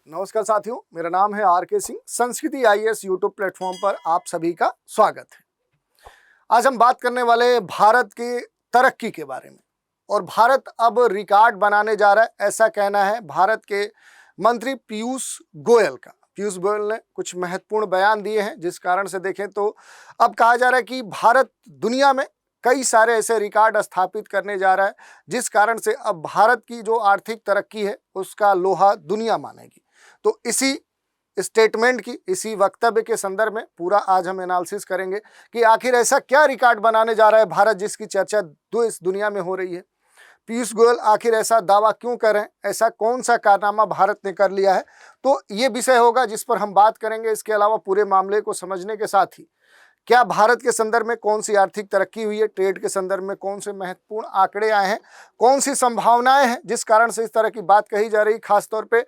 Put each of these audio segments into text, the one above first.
नमस्कार साथियों, मेरा नाम है आर.के. सिंह। संस्कृति आईएएस यूट्यूब प्लेटफॉर्म पर आप सभी का स्वागत है। आज हम बात करने वाले हैं भारत की तरक्की के बारे में। और भारत अब रिकॉर्ड बनाने जा रहा है, ऐसा कहना है भारत के मंत्री पीयूष गोयल का। पीयूष गोयल ने कुछ महत्वपूर्ण बयान दिए हैं, जिस कारण से देखें तो अब कहा जा रहा है कि भारत दुनिया में कई सारे ऐसे रिकॉर्ड स्थापित करने जा रहा है, जिस कारण से अब भारत की जो आर्थिक तरक्की है उसका लोहा दुनिया मानेगी। तो इसी स्टेटमेंट की, इसी वक्तव्य के संदर्भ में पूरा आज हम एनालिसिस करेंगे कि आखिर ऐसा क्या रिकॉर्ड बनाने जा रहा है भारत, जिसकी चर्चा इस दुनिया में हो रही है। पीयूष गोयल आखिर ऐसा दावा क्यों कर रहे हैं, ऐसा कौन सा कारनामा भारत ने कर लिया है, तो ये विषय होगा जिस पर हम बात करेंगे। इसके अलावा पूरे मामले को समझने के साथ ही क्या भारत के संदर्भ में कौन सी आर्थिक तरक्की हुई है, ट्रेड के संदर्भ में कौन से महत्वपूर्ण आंकड़े आए हैं, कौन सी संभावनाएं हैं जिस कारण से इस तरह की बात कही जा रही। खासतौर पे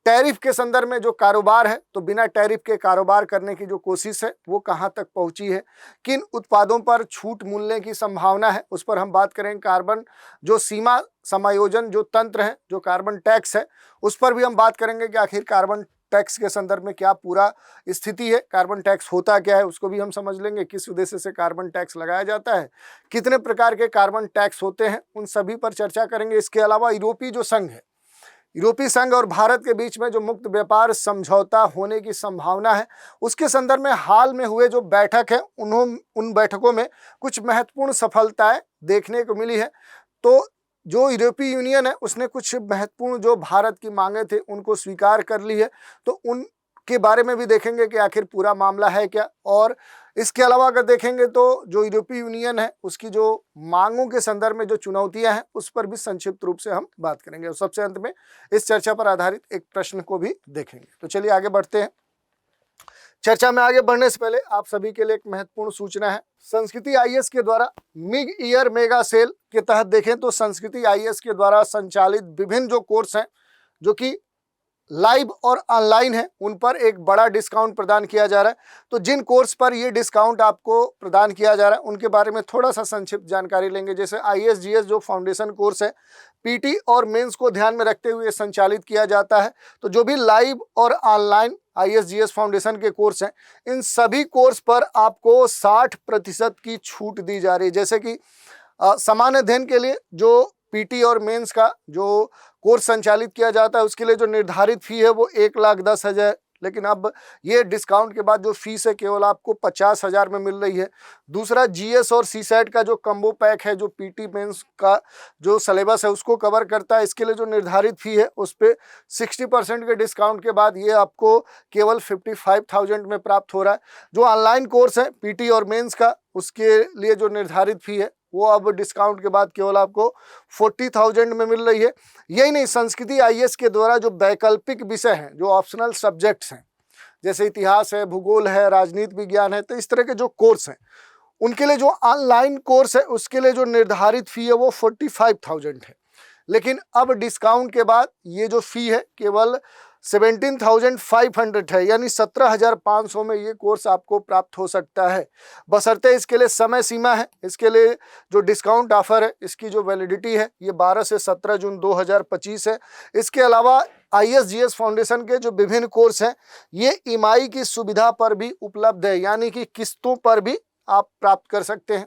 टैरिफ के संदर्भ में जो कारोबार है, तो बिना टैरिफ के कारोबार करने की जो कोशिश है वो कहां तक पहुंची है, किन उत्पादों पर छूट मिलने की संभावना है, उस पर हम बात करेंगे। कार्बन जो सीमा समायोजन जो तंत्र है, जो कार्बन टैक्स है, उस पर भी हम बात करेंगे कि आखिर कार्बन टैक्स के संदर्भ में क्या पूरा स्थिति है, कार्बन टैक्स होता क्या है उसको भी हम समझ लेंगे, किस उद्देश्य से कार्बन टैक्स लगाया जाता है, कितने प्रकार के कार्बन टैक्स होते हैं, उन सभी पर चर्चा करेंगे। इसके अलावा यूरोपीय जो संघ है, यूरोपीय संघ और भारत के बीच में जो मुक्त व्यापार समझौता होने की संभावना है, उसके संदर्भ में हाल में हुए जो बैठक है, उन बैठकों में कुछ महत्वपूर्ण सफलताएं देखने को मिली है। तो जो यूरोपीय यूनियन है उसने कुछ महत्वपूर्ण जो भारत की मांगे थे उनको स्वीकार कर ली है, तो उनके बारे में भी देखेंगे कि आखिर पूरा मामला है क्या। और इसके अलावा अगर देखेंगे तो जो यूरोपीय यूनियन है उसकी जो मांगों के संदर्भ में जो चुनौतियां हैं उस पर भी संक्षिप्त रूप से हम बात करेंगे। और सबसे अंत में इस चर्चा पर आधारित एक प्रश्न को भी देखेंगे। तो चलिए आगे बढ़ते हैं। चर्चा में आगे बढ़ने से पहले आप सभी के लिए एक महत्वपूर्ण सूचना है। संस्कृति आईएएस के द्वारा मिड ईयर मेगा सेल के तहत देखें तो संस्कृति आईएएस के द्वारा संचालित विभिन्न जो कोर्स हैं, जो कि लाइव और ऑनलाइन है, उन पर एक बड़ा डिस्काउंट प्रदान किया जा रहा है। तो जिन कोर्स पर ये डिस्काउंट आपको प्रदान किया जा रहा है उनके बारे में थोड़ा सा संक्षिप्त जानकारी लेंगे। जैसे आईएएस-जीएस जो फाउंडेशन कोर्स है, पीटी और मेंस को ध्यान में रखते हुए संचालित किया जाता है। तो जो भी लाइव और ऑनलाइन आईएएस-जीएस फाउंडेशन के कोर्स हैं, इन सभी कोर्स पर आपको 60% की छूट दी जा रही है। जैसे कि सामान्य अध्ययन के लिए जो पीटी और मेंस का जो कोर्स संचालित किया जाता है उसके लिए जो निर्धारित फी है वो 1,10,000, लेकिन अब ये डिस्काउंट के बाद जो फीस है केवल आपको 50,000 में मिल रही है। दूसरा जीएस और सीसेट का जो कम्बो पैक है, जो पीटी मेंस का जो सिलेबस है उसको कवर करता है, इसके लिए जो निर्धारित फी है उस पर 60% के डिस्काउंट के बाद ये आपको केवल 55,000 में प्राप्त हो रहा है। जो ऑनलाइन कोर्स है पीटी और मेंस का, उसके लिए जो निर्धारित फी है वो अब डिस्काउंट के बाद केवल आपको 40,000 में मिल रही है। यही नहीं, संस्कृति आईएएस के द्वारा जो वैकल्पिक विषय हैं, जो ऑप्शनल सब्जेक्ट्स हैं, जैसे इतिहास है, भूगोल है, राजनीति विज्ञान है, तो इस तरह के जो कोर्स हैं उनके लिए जो ऑनलाइन कोर्स है उसके लिए जो निर्धारित फी है वो 45,000 है। लेकिन अब डिस्काउंट के बाद ये जो फी है केवल 17,500 है, यानी 17,500 में ये कोर्स आपको प्राप्त हो सकता है, बशर्ते इसके लिए समय सीमा है। इसके लिए जो डिस्काउंट ऑफर है इसकी जो वैलिडिटी है ये 12 से 17 जून 2025 है। इसके अलावा आईएएस-जीएस फाउंडेशन के जो विभिन्न कोर्स हैं ये ईएमआई की सुविधा पर भी उपलब्ध है, यानी कि किस्तों पर भी आप प्राप्त कर सकते हैं।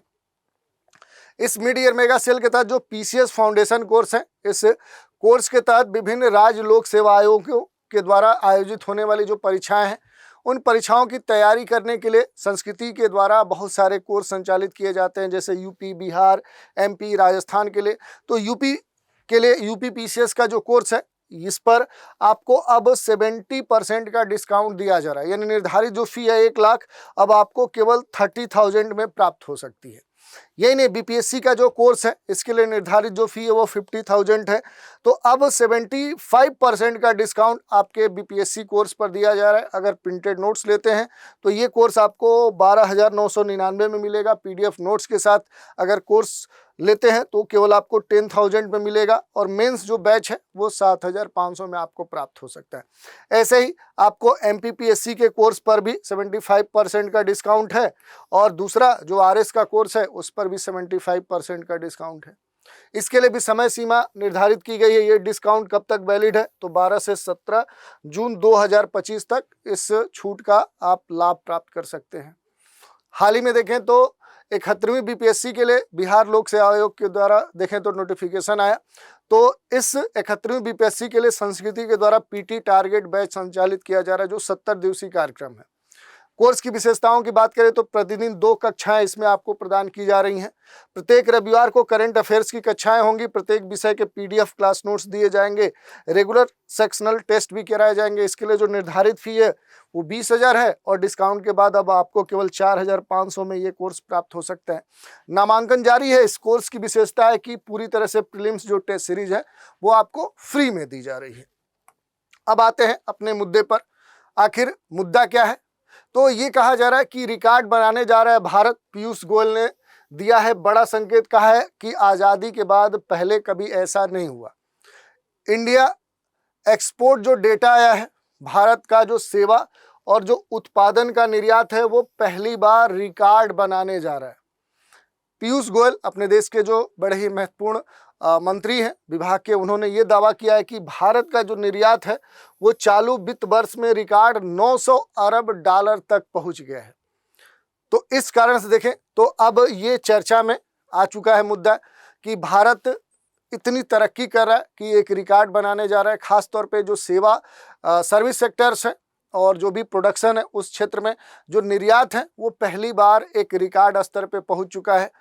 इस मिड ईयर मेगा सेल के तहत जो पीसीएस फाउंडेशन कोर्स है, इस कोर्स के तहत विभिन्न राज्य लोक सेवा आयोगों के द्वारा आयोजित होने वाली जो परीक्षाएं हैं, उन परीक्षाओं की तैयारी करने के लिए संस्कृति के द्वारा बहुत सारे कोर्स संचालित किए जाते हैं, जैसे यूपी, बिहार, एमपी, राजस्थान के लिए। तो यूपी के लिए यूपी पीसीएस का जो कोर्स है इस पर आपको अब 70% का डिस्काउंट दिया जा रहा है, यानी निर्धारित जो फी है 1 लाख अब आपको केवल 30,000 में प्राप्त हो सकती है। यही नहीं, बीपीएससी का जो कोर्स है इसके लिए निर्धारित जो फी है वो 50,000 है। तो अब 75% का डिस्काउंट आपके बीपीएससी कोर्स पर दिया जा रहा है। अगर प्रिंटेड नोट्स लेते हैं तो ये कोर्स आपको 12,999 में मिलेगा पीडीएफ नोट्स के साथ। अगर कोर्स लेते हैं तो केवल आपको 10,000 में मिलेगा, और मेंस जो बैच है वो 7,500 में आपको प्राप्त हो सकता है। ऐसे ही आपको एमपीपीएससी के कोर्स पर भी 75% का डिस्काउंट है, और दूसरा जो आरएस का कोर्स है उस पर भी 75% का डिस्काउंट है। इसके लिए भी समय सीमा निर्धारित की गई है। ये डिस्काउंट कब तक वैलिड है? तो 12 से 17 जून 2025 तक इस छूट का आप लाभ प्राप्त कर सकते हैं। हाल ही में देखें तो 71वीं बीपीएससी के लिए बिहार लोक सेवा आयोग के द्वारा देखें तो नोटिफिकेशन आया। तो इस 71वीं बीपीएससी के लिए संस्कृति के द्वारा पीटी टारगेट बैच संचालित किया जा रहा है, जो 70 दिवसीय कार्यक्रम है। कोर्स की विशेषताओं की बात करें तो प्रतिदिन 2 कक्षाएं इसमें आपको प्रदान की जा रही हैं। प्रत्येक रविवार को करंट अफेयर्स की कक्षाएं होंगी। प्रत्येक विषय के पीडीएफ क्लास नोट्स दिए जाएंगे। रेगुलर सेक्शनल टेस्ट भी कराए जाएंगे। इसके लिए जो निर्धारित फी है वो 20,000 है और डिस्काउंट के बाद अब आपको केवल 4,500 में ये कोर्स प्राप्त हो सकता है। नामांकन जारी है। इस कोर्स की विशेषता है कि पूरी तरह से प्रीलिम्स जो टेस्ट सीरीज है वो आपको फ्री में दी जा रही है। अब आते हैं अपने मुद्दे पर। आखिर मुद्दा क्या है? तो ये कहा जा रहा है कि रिकॉर्ड बनाने जा रहा है भारत। पीयूष गोयल ने दिया है बड़ा संकेत, कहा है कि आज़ादी के बाद पहले कभी ऐसा नहीं हुआ। इंडिया एक्सपोर्ट जो डेटा आया है, भारत का जो सेवा और जो उत्पादन का निर्यात है वो पहली बार रिकॉर्ड बनाने जा रहा है। पीयूष गोयल अपने देश के जो बड़े ही महत्वपूर्ण मंत्री हैं विभाग के, उन्होंने ये दावा किया है कि भारत का जो निर्यात है वो चालू वित्त वर्ष में रिकॉर्ड 900 अरब डॉलर तक पहुंच गया है। तो इस कारण से देखें तो अब ये चर्चा में आ चुका है मुद्दा कि भारत इतनी तरक्की कर रहा है कि एक रिकॉर्ड बनाने जा रहा है। खास तौर पे जो सेवा सर्विस सेक्टर्स हैं और जो भी प्रोडक्शन है उस क्षेत्र में जो निर्यात है वो पहली बार एक रिकॉर्ड स्तर पे पहुंच चुका है।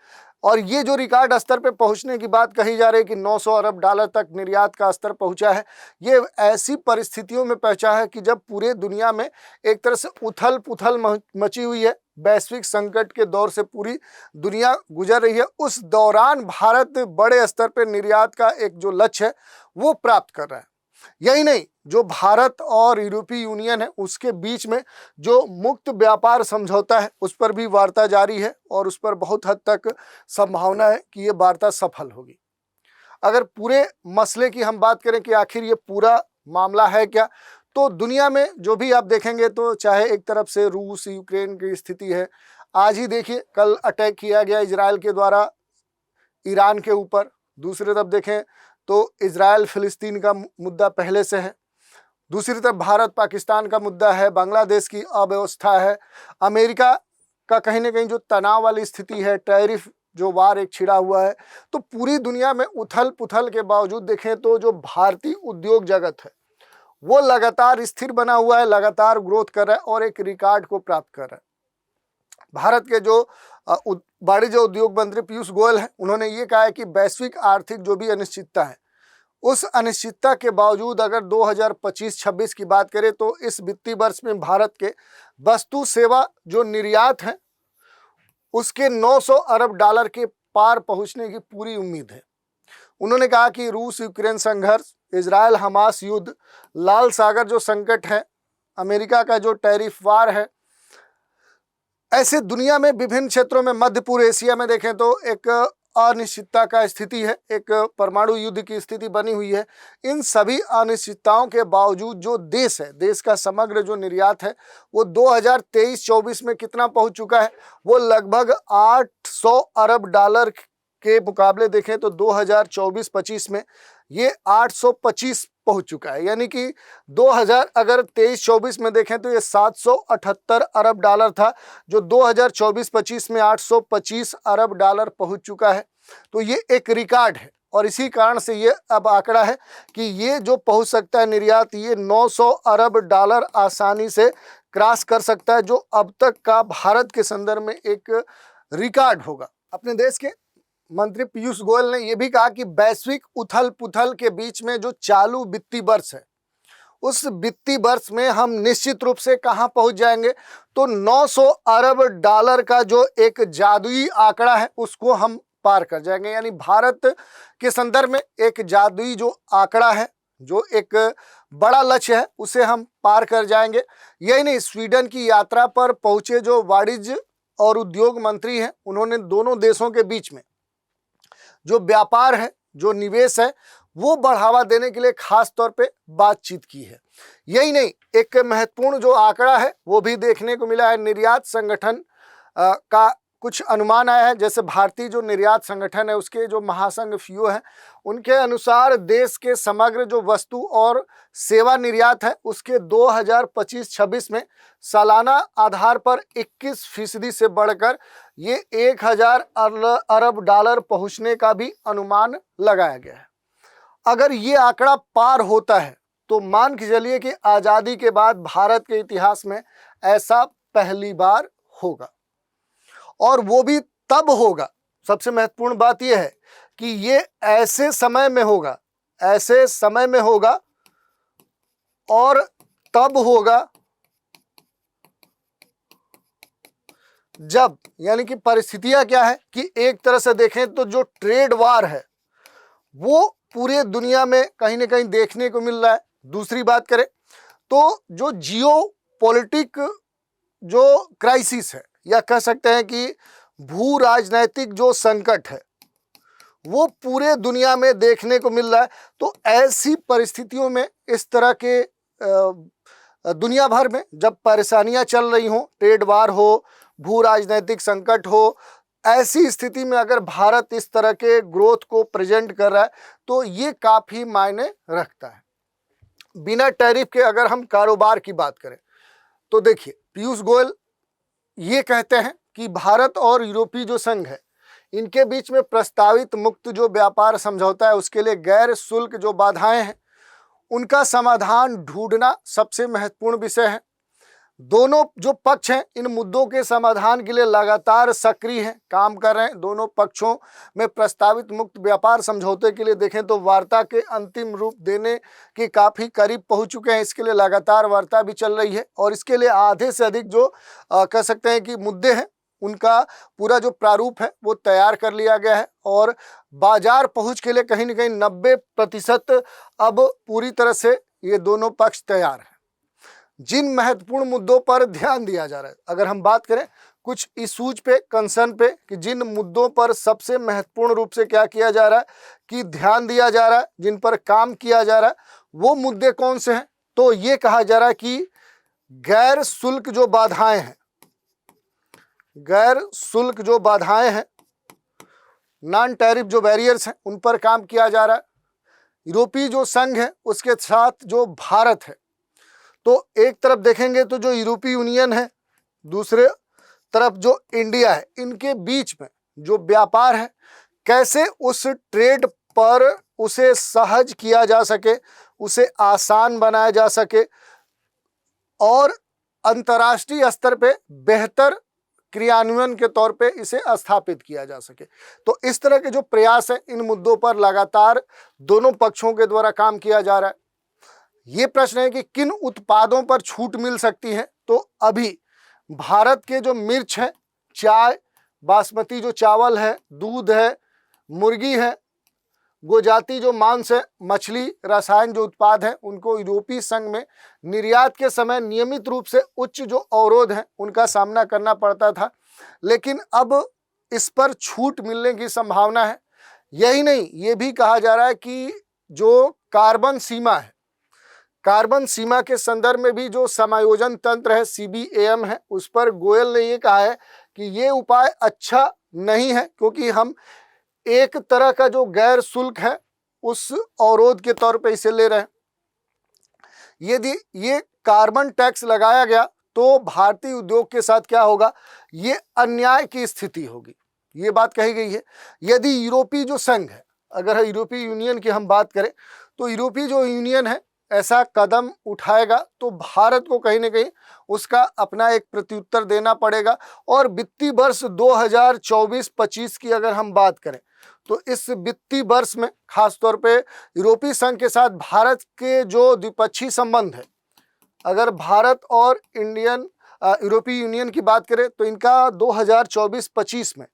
और ये जो रिकॉर्ड स्तर पे पहुंचने की बात कही जा रही है कि 900 अरब डॉलर तक निर्यात का स्तर पहुंचा है, ये ऐसी परिस्थितियों में पहुंचा है कि जब पूरे दुनिया में एक तरह से उथल पुथल मची हुई है, वैश्विक संकट के दौर से पूरी दुनिया गुजर रही है। उस दौरान भारत बड़े स्तर पे निर्यात का एक जो लक्ष्य है वो प्राप्त कर रहा है। यही नहीं, जो भारत और यूरोपीय यूनियन है उसके बीच में जो मुक्त व्यापार समझौता है उस पर भी वार्ता जारी है और उस पर बहुत हद तक संभावना है कि ये वार्ता सफल होगी। अगर पूरे मसले की हम बात करें कि आखिर ये पूरा मामला है क्या, तो दुनिया में जो भी आप देखेंगे तो चाहे एक तरफ से रूस यूक्रेन की स्थिति है, आज ही देखिए कल अटैक किया गया इजराइल के द्वारा ईरान के ऊपर। दूसरी तरफ देखें तो इजराइल फिलिस्तीन का मुद्दा पहले से है। दूसरी तरफ भारत पाकिस्तान का मुद्दा है, बांग्लादेश की अव्यवस्था है, अमेरिका का कहीं ना कहीं जो तनाव वाली स्थिति है, टैरिफ जो वार एक छिड़ा हुआ है। तो पूरी दुनिया में उथल पुथल के बावजूद देखें तो जो भारतीय उद्योग जगत है वो लगातार स्थिर बना हुआ है, लगातार ग्रोथ कर रहा है और एक रिकॉर्ड को प्राप्त कर रहा है। भारत के जो वाणिज्य उद्योग मंत्री पीयूष गोयल हैं, उन्होंने ये कहा है कि वैश्विक आर्थिक जो भी अनिश्चितता है उस अनिश्चितता के बावजूद अगर 2025-26 की बात करें तो इस वित्तीय वर्ष में भारत के वस्तु सेवा जो निर्यात है उसके 900 अरब डॉलर के पार पहुंचने की पूरी उम्मीद है। उन्होंने कहा कि रूस यूक्रेन संघर्ष, इजराइल हमास युद्ध, लाल सागर जो संकट है, अमेरिका का जो टैरिफ वार है, ऐसे दुनिया में विभिन्न क्षेत्रों में मध्य पूर्व एशिया में देखें तो एक अनिश्चितता का स्थिति है, एक परमाणु युद्ध की स्थिति बनी हुई है। इन सभी अनिश्चितताओं के बावजूद जो देश है, देश का समग्र जो निर्यात है वो 2023-24 में कितना पहुंच चुका है, वो लगभग 800 अरब डॉलर के मुकाबले देखें तो 2024-25 में ये 825 पहुंच चुका है। यानी कि 2000 अगर 23-24 में देखें तो ये 778 अरब डॉलर था, जो 2024-25 में 825 अरब डॉलर पहुंच चुका है। तो ये एक रिकॉर्ड है और इसी कारण से ये अब आंकड़ा है कि ये जो पहुंच सकता है निर्यात, ये 900 अरब डॉलर आसानी से क्रॉस कर सकता है, जो अब तक का भारत के संदर्भ में एक रिकॉर्ड होगा। अपने देश के मंत्री पीयूष गोयल ने यह भी कहा कि वैश्विक उथल पुथल के बीच में जो चालू वित्तीय वर्ष है उस वित्तीय वर्ष में हम निश्चित रूप से कहां पहुंच जाएंगे, तो 900 अरब डॉलर का जो एक जादुई आंकड़ा है उसको हम पार कर जाएंगे। यानी भारत के संदर्भ में एक जादुई जो आंकड़ा है, जो एक बड़ा लक्ष्य है, उसे हम पार कर जाएंगे। यही नहीं, स्वीडन की यात्रा पर पहुंचे जो वाणिज्य और उद्योग मंत्री हैं, उन्होंने दोनों देशों के बीच में जो व्यापार है, जो निवेश है, वो बढ़ावा देने के लिए खास तौर पे बातचीत की है। यही नहीं, एक महत्वपूर्ण जो आंकड़ा है वो भी देखने को मिला है, निर्यात संगठन का कुछ अनुमान आया है, जैसे भारतीय जो निर्यात संगठन है उसके जो महासंघ FIO है, उनके अनुसार देश के समग्र जो वस्तु और सेवा निर्यात है उसके 2025-26 में सालाना आधार पर 21% से बढ़कर ये 1000 अरब डॉलर पहुंचने का भी अनुमान लगाया गया है। अगर ये आंकड़ा पार होता है तो मान के चलिए कि आज़ादी के बाद भारत के इतिहास में ऐसा पहली बार होगा, और वो भी तब होगा। सबसे महत्वपूर्ण बात यह है कि ये ऐसे समय में होगा, ऐसे समय में होगा और तब होगा जब, यानी कि परिस्थितियां क्या है कि एक तरह से देखें तो जो ट्रेड वार है वो पूरे दुनिया में कहीं ना कहीं देखने को मिल रहा है। दूसरी बात करें तो जो जियो पॉलिटिक जो क्राइसिस है, या कह सकते हैं कि भू राजनैतिक जो संकट है वो पूरे दुनिया में देखने को मिल रहा है। तो ऐसी परिस्थितियों में इस तरह के दुनिया भर में जब परेशानियां चल रही हों, ट्रेड वार हो, भू राजनैतिक संकट हो, ऐसी स्थिति में अगर भारत इस तरह के ग्रोथ को प्रेजेंट कर रहा है तो ये काफ़ी मायने रखता है। बिना टैरिफ के अगर हम कारोबार की बात करें तो देखिए, पीयूष गोयल ये कहते हैं कि भारत और यूरोपीय जो संघ है इनके बीच में प्रस्तावित मुक्त जो व्यापार समझौता है उसके लिए गैर शुल्क जो बाधाएं हैं उनका समाधान ढूंढना सबसे महत्वपूर्ण विषय है। दोनों जो पक्ष हैं इन मुद्दों के समाधान के लिए लगातार सक्रिय हैं, काम कर रहे हैं। दोनों पक्षों में प्रस्तावित मुक्त व्यापार समझौते के लिए देखें तो वार्ता के अंतिम रूप देने के काफ़ी करीब पहुंच चुके हैं। इसके लिए लगातार वार्ता भी चल रही है और इसके लिए आधे से अधिक जो कह सकते हैं कि मुद्दे हैं उनका पूरा जो प्रारूप है वो तैयार कर लिया गया है और बाजार पहुँच के लिए कहीं ना कहीं 90% अब पूरी तरह से ये दोनों पक्ष तैयार हैं। जिन महत्वपूर्ण मुद्दों पर ध्यान दिया जा रहा है, अगर हम बात करें कुछ इशूज पे, कंसर्न पे, कि जिन मुद्दों पर सबसे महत्वपूर्ण रूप से क्या किया जा रहा है कि ध्यान दिया जा रहा है, जिन पर काम किया जा रहा है, वो मुद्दे कौन से हैं? तो ये कहा जा रहा है कि गैर शुल्क जो बाधाएं हैं, गैर शुल्क जो बाधाएं हैं, नॉन टैरिफ जो बैरियर्स हैं, उन पर काम किया जा रहा है। यूरोपीय जो संघ है उसके साथ जो भारत है, तो एक तरफ देखेंगे तो जो यूरोपीय यूनियन है, दूसरे तरफ जो इंडिया है, इनके बीच में जो व्यापार है कैसे उस ट्रेड पर उसे सहज किया जा सके, उसे आसान बनाया जा सके और अंतर्राष्ट्रीय स्तर पे बेहतर क्रियान्वयन के तौर पे इसे स्थापित किया जा सके। तो इस तरह के जो प्रयास है इन मुद्दों पर लगातार दोनों पक्षों के द्वारा काम किया जा रहा है। ये प्रश्न है कि किन उत्पादों पर छूट मिल सकती है, तो अभी भारत के जो मिर्च है, चाय, बासमती जो चावल है, दूध है, मुर्गी है, गोजाति जो मांस है, मछली, रसायन जो उत्पाद हैं, उनको यूरोपीय संघ में निर्यात के समय नियमित रूप से उच्च जो अवरोध हैं उनका सामना करना पड़ता था, लेकिन अब इस पर छूट मिलने की संभावना है। यही नहीं, ये भी कहा जा रहा है कि जो कार्बन सीमा है, कार्बन सीमा के संदर्भ में भी जो समायोजन तंत्र है, CBAM है, उस पर गोयल ने ये कहा है कि ये उपाय अच्छा नहीं है, क्योंकि हम एक तरह का जो गैर शुल्क है उस अवरोध के तौर पे इसे ले रहे हैं। यदि ये कार्बन टैक्स लगाया गया तो भारतीय उद्योग के साथ क्या होगा, ये अन्याय की स्थिति होगी, ये बात कही गई है। यदि यूरोपीय जो संघ है, अगर यूरोपीय यूनियन की हम बात करें तो यूरोपीय जो यूनियन है ऐसा कदम उठाएगा तो भारत को कहीं ना कहीं उसका अपना एक प्रत्युत्तर देना पड़ेगा। और वित्तीय वर्ष 2024-25 की अगर हम बात करें तो इस वित्तीय वर्ष में खासतौर पे यूरोपीय संघ के साथ भारत के जो द्विपक्षीय संबंध है, अगर भारत और यूरोपीय यूनियन की बात करें तो इनका 2024-25 में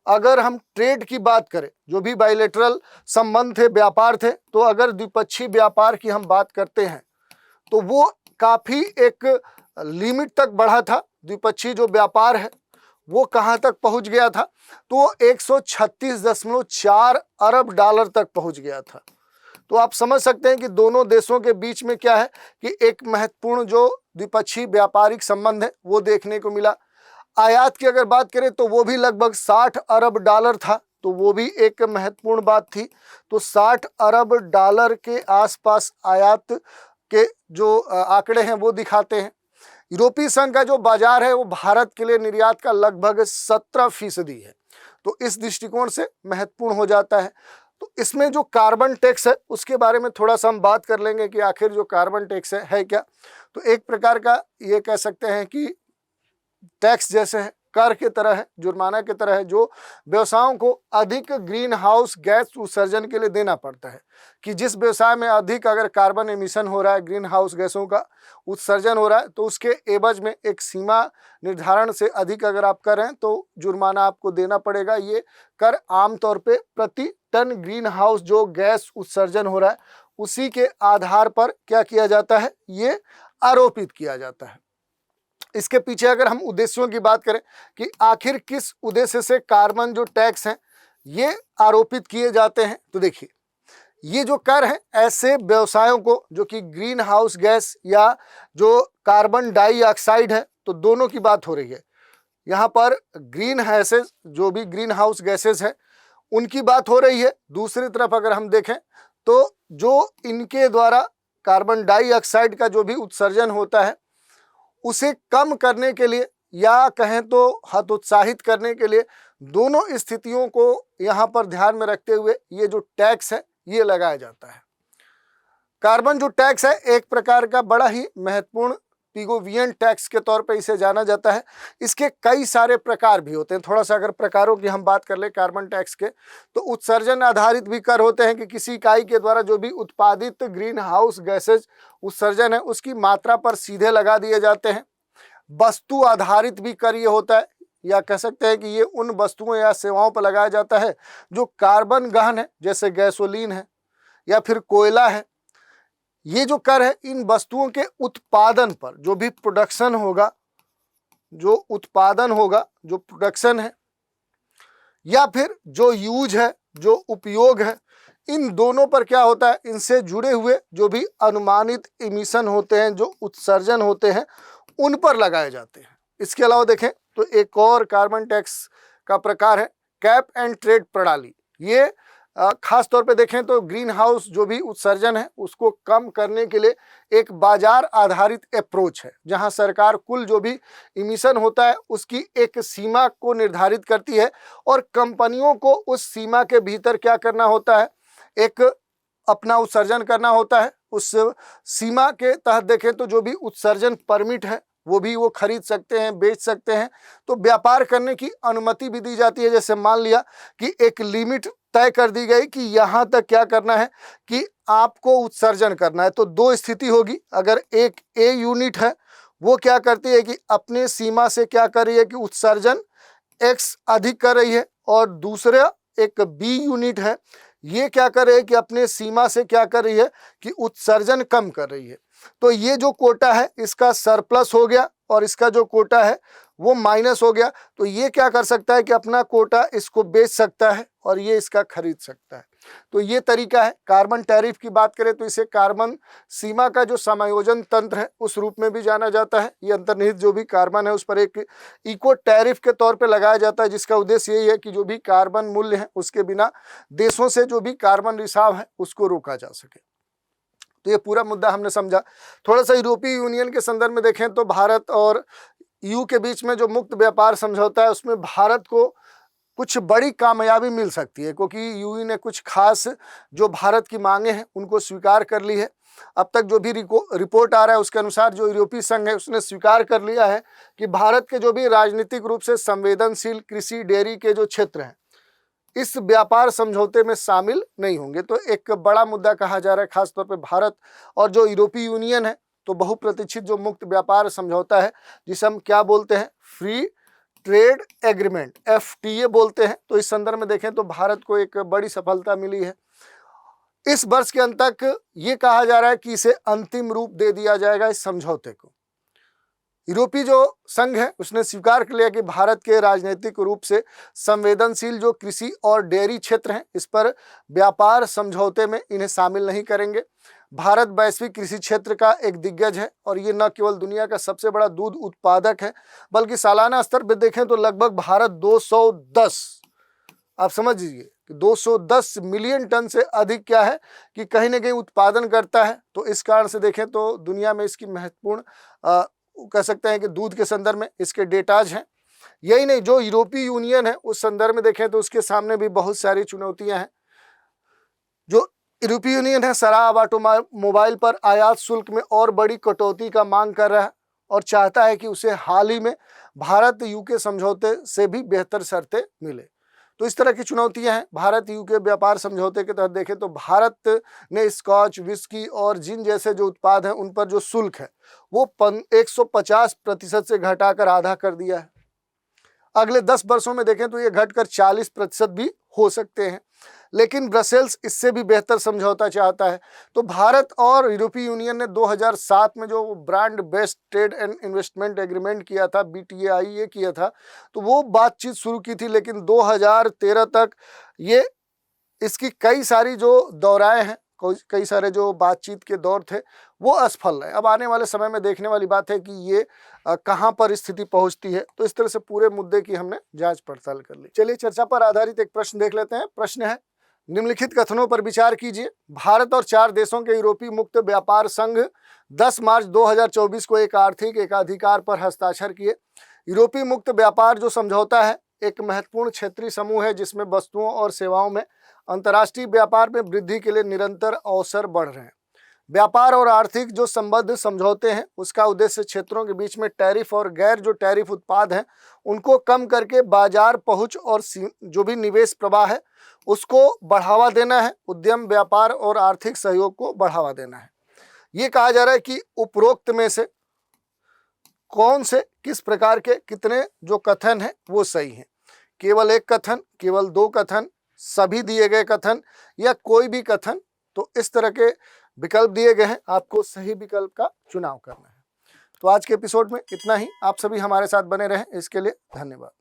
अगर हम ट्रेड की बात करें, जो भी बायलैटरल संबंध थे, व्यापार थे, तो अगर द्विपक्षीय व्यापार की हम बात करते हैं तो वो काफ़ी एक लिमिट तक बढ़ा था। द्विपक्षीय जो व्यापार है वो कहाँ तक पहुंच गया था, तो 136.4 अरब डॉलर तक पहुंच गया था। तो आप समझ सकते हैं कि दोनों देशों के बीच में क्या है कि एक महत्वपूर्ण जो द्विपक्षीय व्यापारिक संबंध है वो देखने को मिला। आयात की अगर बात करें तो वो भी लगभग 60 अरब डॉलर था, तो वो भी एक महत्वपूर्ण बात थी। तो 60 अरब डॉलर के आसपास आयात के जो आंकड़े हैं वो दिखाते हैं। यूरोपीय संघ का जो बाजार है वो भारत के लिए निर्यात का लगभग 17% है, तो इस दृष्टिकोण से महत्वपूर्ण हो जाता है। तो इसमें जो कार्बन टैक्स है उसके बारे में थोड़ा सा हम बात कर लेंगे कि आखिर जो कार्बन टैक्स है क्या। तो एक प्रकार का ये कह सकते हैं कि टैक्स जैसे है, कर की तरह है, जुर्माना की तरह है, जो व्यवसायों को अधिक ग्रीन हाउस गैस उत्सर्जन के लिए देना पड़ता है। कि जिस व्यवसाय में अधिक अगर कार्बन एमिशन हो रहा है, ग्रीन हाउस गैसों का उत्सर्जन हो रहा है, तो उसके एवज में एक सीमा निर्धारण से अधिक अगर आप कर रहे हैं तो जुर्माना आपको देना पड़ेगा। ये कर आमतौर पे प्रति टन ग्रीन हाउस जो गैस उत्सर्जन हो रहा है उसी के आधार पर क्या किया जाता है, ये आरोपित किया जाता है। इसके पीछे अगर हम उद्देश्यों की बात करें कि आखिर किस उद्देश्य से कार्बन जो टैक्स हैं ये आरोपित किए जाते हैं, तो देखिए ये जो कर है ऐसे व्यवसायों को जो कि ग्रीन हाउस गैस या जो कार्बन डाइऑक्साइड है, तो दोनों की बात हो रही है यहाँ पर। ग्रीन हाउसेज जो भी ग्रीन हाउस गैसेज है उनकी बात हो रही है। दूसरी तरफ अगर हम देखें तो जो इनके द्वारा कार्बन डाइऑक्साइड का जो भी उत्सर्जन होता है उसे कम करने के लिए या कहें तो हतोत्साहित करने के लिए दोनों स्थितियों को यहाँ पर ध्यान में रखते हुए ये जो टैक्स है ये लगाया जाता है। कार्बन जो टैक्स है एक प्रकार का बड़ा ही महत्वपूर्ण पिगोवियन टैक्स के तौर पे इसे जाना जाता है। इसके कई सारे प्रकार भी होते हैं। थोड़ा सा अगर प्रकारों की हम बात कर ले कार्बन टैक्स के, तो उत्सर्जन आधारित भी कर होते हैं कि किसी इकाई के द्वारा जो भी उत्पादित ग्रीन हाउस गैसेज उत्सर्जन है उसकी मात्रा पर सीधे लगा दिए जाते हैं। वस्तु आधारित भी कर ये होता है, या कह सकते हैं कि ये उन वस्तुओं या सेवाओं पर लगाया जाता है जो कार्बन गहन है, जैसे गैसोलीन है या फिर कोयला है। ये जो कर है इन वस्तुओं के उत्पादन पर जो भी प्रोडक्शन होगा, जो उत्पादन होगा, जो प्रोडक्शन है या फिर जो यूज है, जो उपयोग है, इन दोनों पर क्या होता है, इनसे जुड़े हुए जो भी अनुमानित इमिशन होते हैं, जो उत्सर्जन होते हैं, उन पर लगाए जाते हैं। इसके अलावा देखें तो एक और कार्बन टैक्स का प्रकार है कैप एंड ट्रेड प्रणाली। ये खास तौर पे देखें तो ग्रीन हाउस जो भी उत्सर्जन है उसको कम करने के लिए एक बाजार आधारित अप्रोच है, जहां सरकार कुल जो भी इमिशन होता है उसकी एक सीमा को निर्धारित करती है और कंपनियों को उस सीमा के भीतर क्या करना होता है, एक अपना उत्सर्जन करना होता है। उस सीमा के तहत देखें तो जो भी उत्सर्जन परमिट है वो भी वो खरीद सकते हैं, बेच सकते हैं। तो व्यापार करने की अनुमति भी दी जाती है। जैसे मान लिया कि एक लिमिट तय कर दी गई कि यहाँ तक क्या करना है कि आपको उत्सर्जन करना है, तो दो स्थिति होगी। अगर एक ए यूनिट है वो क्या करती है कि अपने सीमा से क्या कर रही है कि उत्सर्जन एक्स अधिक कर रही है, और दूसरा एक बी यूनिट है ये क्या कर रही है कि अपने सीमा से क्या कर रही है कि उत्सर्जन कम कर रही है। तो ये जो कोटा है इसका सरप्लस हो गया और इसका जो कोटा है वो माइनस हो गया। तो ये क्या कर सकता है कि अपना कोटा इसको बेच सकता है और ये इसका खरीद सकता है। तो ये तरीका है। कार्बन टैरिफ की बात करें तो इसे कार्बन सीमा का जो समायोजन तंत्र है उस रूप में भी जाना जाता है। ये अंतर्निहित जो भी कार्बन है उस पर एक इको टैरिफ के तौर पे लगाया जाता है, जिसका उद्देश्य यही है कि जो भी कार्बन मूल्य है उसके बिना देशों से जो भी कार्बन रिसाव है उसको रोका जा सके। तो ये पूरा मुद्दा हमने समझा। थोड़ा सा यूरोपीय यूनियन के संदर्भ में देखें तो भारत और ईयू के बीच में जो मुक्त व्यापार समझौता है उसमें भारत को कुछ बड़ी कामयाबी मिल सकती है, क्योंकि यूयू ने कुछ खास जो भारत की मांगे हैं उनको स्वीकार कर ली है। अब तक जो भी रिपोर्ट आ रहा है उसके अनुसार जो यूरोपीय संघ है उसने स्वीकार कर लिया है कि भारत के जो भी राजनीतिक रूप से संवेदनशील कृषि डेयरी के जो क्षेत्र हैं इस व्यापार समझौते में शामिल नहीं होंगे। तो एक बड़ा मुद्दा कहा जा रहा है खासतौर पे भारत और जो यूरोपीय यूनियन है, तो बहुप्रतीक्षित जो मुक्त व्यापार समझौता है जिसे हम क्या बोलते हैं, फ्री ट्रेड एग्रीमेंट, FTA बोलते हैं। तो इस संदर्भ में देखें तो भारत को एक बड़ी सफलता मिली है। इस वर्ष के अंत तक ये कहा जा रहा है कि इसे अंतिम रूप दे दिया जाएगा इस समझौते को। यूरोपीय जो संघ है उसने स्वीकार कर लिया कि भारत के राजनीतिक रूप से संवेदनशील जो कृषि और डेयरी क्षेत्र हैं इस पर व्यापार समझौते में इन्हें शामिल नहीं करेंगे। भारत वैश्विक कृषि क्षेत्र का एक दिग्गज है और ये न केवल दुनिया का सबसे बड़ा दूध उत्पादक है, बल्कि सालाना स्तर पर देखें तो लगभग भारत 210, आप समझ लीजिए कि 210 मिलियन टन से अधिक क्या है कि कहीं ना कहीं उत्पादन करता है। तो इस कारण से देखें तो दुनिया में इसकी महत्वपूर्ण कह सकते हैं कि दूध के संदर्भ में इसके डेटाज हैं। यही नहीं, जो यूरोपीय यूनियन है उस संदर्भ में देखें तो उसके सामने भी बहुत सारी चुनौतियां हैं। जो यूरोपीय यूनियन है शराब ऑटोमोबाइल पर आयात शुल्क में और बड़ी कटौती का मांग कर रहा है और चाहता है कि उसे हाल ही में भारत यूके समझौते से भी बेहतर शर्तें मिले। तो इस तरह की चुनौतियां हैं। भारत यूके व्यापार समझौते के तहत देखें तो भारत ने स्कॉच, विस्की और जिन जैसे जो उत्पाद हैं उन पर जो शुल्क है वो 150% से घटाकर आधा कर दिया है। अगले 10 वर्षों में देखें तो ये घटकर 40% भी हो सकते हैं, लेकिन ब्रसेल्स इससे भी बेहतर समझौता चाहता है। तो भारत और यूरोपीय यूनियन ने 2007 में जो brand based trade and investment agreement किया था, BTAI किया था, तो वो बातचीत शुरू की थी, लेकिन 2013 तक ये इसकी कई सारी जो दौराएं हैं, कई सारे जो बातचीत के दौर थे वो असफल रहे। अब आने वाले समय में देखने वाली बात है कि ये कहां पर स्थिति पहुंचती है। तो इस तरह से पूरे मुद्दे की हमने जांच पड़ताल कर ली। चलिए चर्चा पर आधारित एक प्रश्न देख लेते हैं। प्रश्न है, निम्नलिखित कथनों पर विचार कीजिए। भारत और 4 देशों के यूरोपीय मुक्त व्यापार संघ 10 मार्च 2024 को एक आर्थिक एकाधिकार पर हस्ताक्षर किए। यूरोपीय मुक्त व्यापार जो समझौता है एक महत्वपूर्ण क्षेत्रीय समूह है जिसमें वस्तुओं और सेवाओं में अंतर्राष्ट्रीय व्यापार में वृद्धि के लिए निरंतर अवसर बढ़ रहे हैं। व्यापार और आर्थिक जो संबद्ध समझौते हैं उसका उद्देश्य क्षेत्रों के बीच में टैरिफ और गैर जो टैरिफ उत्पाद हैं उनको कम करके बाजार पहुंच और जो भी निवेश प्रवाह है उसको बढ़ावा देना है। उद्यम, व्यापार और आर्थिक सहयोग को बढ़ावा देना है। ये कहा जा रहा है कि उपरोक्त में से कौन से किस प्रकार के कितने जो कथन हैं वो सही हैं। केवल एक कथन, केवल 2 कथन, सभी दिए गए कथन या कोई भी कथन। तो इस तरह के विकल्प दिए गए हैं, आपको सही विकल्प का चुनाव करना है। तो आज के एपिसोड में इतना ही। आप सभी हमारे साथ बने रहें, इसके लिए धन्यवाद।